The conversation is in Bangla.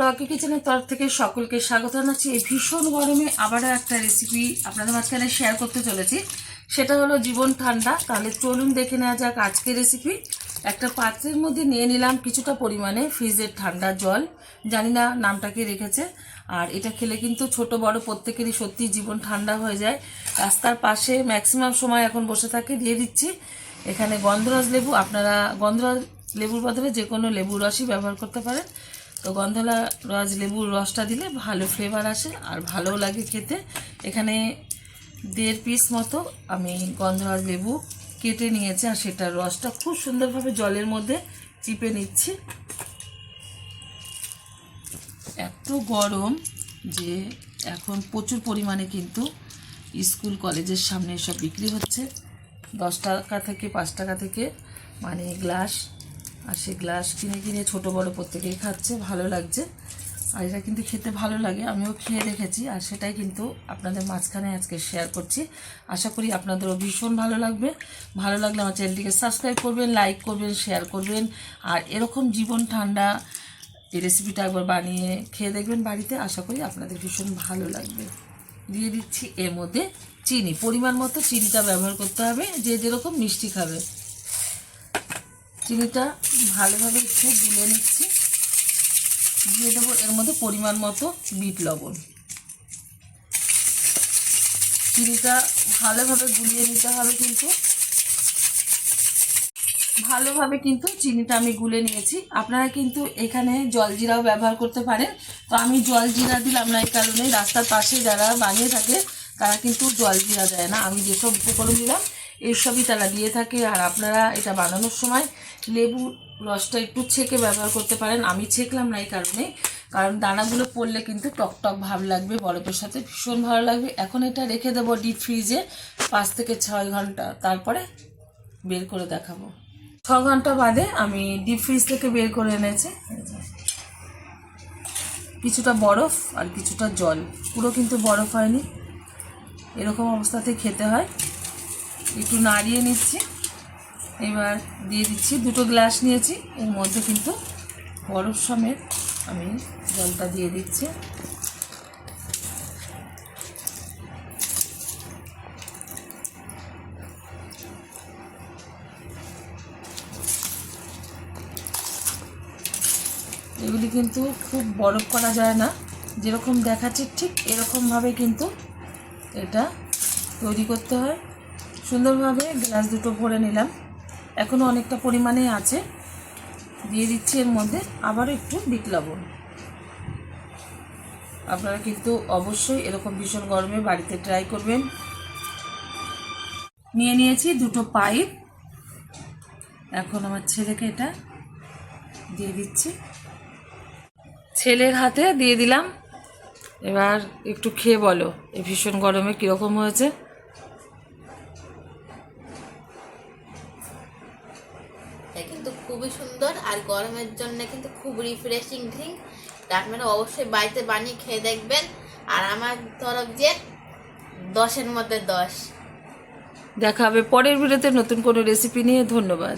রকি কিচেনের তরফ থেকে সকলকে স্বাগত জানাচ্ছি। এই ভীষণ গরমে আবারও একটা রেসিপি আপনাদের মাঝখানে শেয়ার করতে চলেছি, সেটা হলো জীবন ঠান্ডা। তাহলে চলুন দেখে নেওয়া যাক আজকের রেসিপি। একটা পাত্রের মধ্যে নিয়ে নিলাম কিছুটা পরিমাণে ফ্রিজের ঠান্ডা জল, জানি না নামটা কি রেখেছে। আর এটা খেলে কিন্তু ছোট বড় প্রত্যেকেরই সত্যি জীবন ঠান্ডা হয়ে যায়। রাস্তার পাশে ম্যাক্সিমাম সময় এখন বসে থাকে। দিয়ে দিচ্ছি এখানে গন্ধরাজ লেবু, আপনারা গন্ধরাজ লেবুর বদলে যে কোনো লেবুর রসই ব্যবহার করতে পারেন। তো গন্ধরাজ লেবুর রসটা দিলে ভালো ফ্লেভার আসে আর ভালোও লাগে খেতে। এখানে 1.5 পিস মতো আমি গন্ধরাজ লেবু কেটে নিয়েছি আর সেটার রসটা খুব সুন্দরভাবে জলের মধ্যে চিপে নিচ্ছি। এত গরম যে এখন প্রচুর পরিমাণে কিন্তু স্কুল কলেজের সামনে সব বিক্রি হচ্ছে 10 টাকা থেকে 5 টাকা থেকে, মানে গ্লাস। আর সেই গ্লাস কিনে কিনে ছোটো বড়ো প্রত্যেকেই খাচ্ছে, ভালো লাগছে। আর এটা কিন্তু খেতে ভালো লাগে, আমিও খেয়ে দেখেছি। আর সেটাই কিন্তু আপনাদের মাঝখানে আজকে শেয়ার করছি। আশা করি আপনাদেরও ভীষণ ভালো লাগবে। ভালো লাগলে আমার চ্যানেলটিকে সাবস্ক্রাইব করবেন, লাইক করবেন, শেয়ার করবেন। আর এরকম জীবন ঠান্ডা এই রেসিপিটা একবার বানিয়ে খেয়ে দেখবেন বাড়িতে, আশা করি আপনাদের ভীষণ ভালো লাগবে। দিয়ে দিচ্ছি এর মধ্যে চিনি, পরিমাণ মতো চিনিটা ব্যবহার করতে হবে, যে যেরকম মিষ্টি খাবে। চিনিটা ভালোভাবে একটু গুলে নিচ্ছি। দিয়ে দেবো এর মধ্যে পরিমাণ মতো বিট লবণ। চিনিটা ভালোভাবে গুলিয়ে নিতে হবে, কিন্তু ভালোভাবে কিন্তু চিনিটা আমি গুলে নিয়েছি। আপনারা কিন্তু এখানে জলজিরাও ব্যবহার করতে পারেন। তো আমি জলজিরা দিলাম না এই কারণে, রাস্তার পাশে যারা বানিয়ে থাকে তারা কিন্তু জলজিরা দেয় না। আমি যেসব উপকরণ দিলাম এসবই তারা দিয়ে থাকে। আর আপনারা এটা বানানোর সময় লেবু রসটা একটু ছেঁকে ব্যবহার করতে পারেন। আমি ছেঁকলাম না এই কারণে, কারণ দানাগুলো পড়লে কিন্তু টক টক ভাব লাগবে, বরফের সাথে ভীষণ ভালো লাগবে। এখন এটা রেখে দেবো ডিপ ফ্রিজে 5 থেকে 6 ঘন্টা, তারপরে বের করে দেখাবো। 6 ঘন্টা বাদে আমি ডিপ ফ্রিজ থেকে বের করে এনেছি। কিছুটা বরফ আর কিছুটা জল, পুরো কিন্তু বরফ হয়নি, এরকম অবস্থাতে খেতে হয়। একটু নাড়িয়ে নিচ্ছি। এবার দিয়ে দিচ্ছি 2টো গ্লাস নিয়েছি, এর মধ্যে কিন্তু বরফ সমেত আমি জলটা দিয়ে দিচ্ছি। এগুলি কিন্তু খুব বরফ করা যায় না, যেরকম দেখাচ্ছি ঠিক এরকমভাবে কিন্তু এটা তৈরি করতে হয়। সুন্দরভাবে গ্লাস 2টো ভরে নিলাম, এখনও অনেকটা পরিমাণে আছে। দিয়ে দিচ্ছি এর মধ্যে আবারও একটু বিট লবণ। আপনারা কিন্তু অবশ্যই এরকম ভীষণ গরমে বাড়িতে ট্রাই করবেন। নিয়ে নিয়েছি 2টো পাইপ। এখন আমার ছেলেকে এটা দিয়ে দিচ্ছি, ছেলের হাতে দিয়ে দিলাম। এবার একটু খেয়ে বলো এই ভীষণ গরমে কীরকম হয়েছে। কিন্তু খুবই সুন্দর আর গরমের জন্য কিন্তু খুব রিফ্রেশিং ড্রিঙ্ক। আপনারা অবশ্যই বাড়িতে বানিয়ে খেয়ে দেখবেন। আর আমার তরফ যে 10-এর মধ্যে 10। দেখা হবে পরের ভিডিওতে নতুন কোনো রেসিপি নিয়ে। ধন্যবাদ।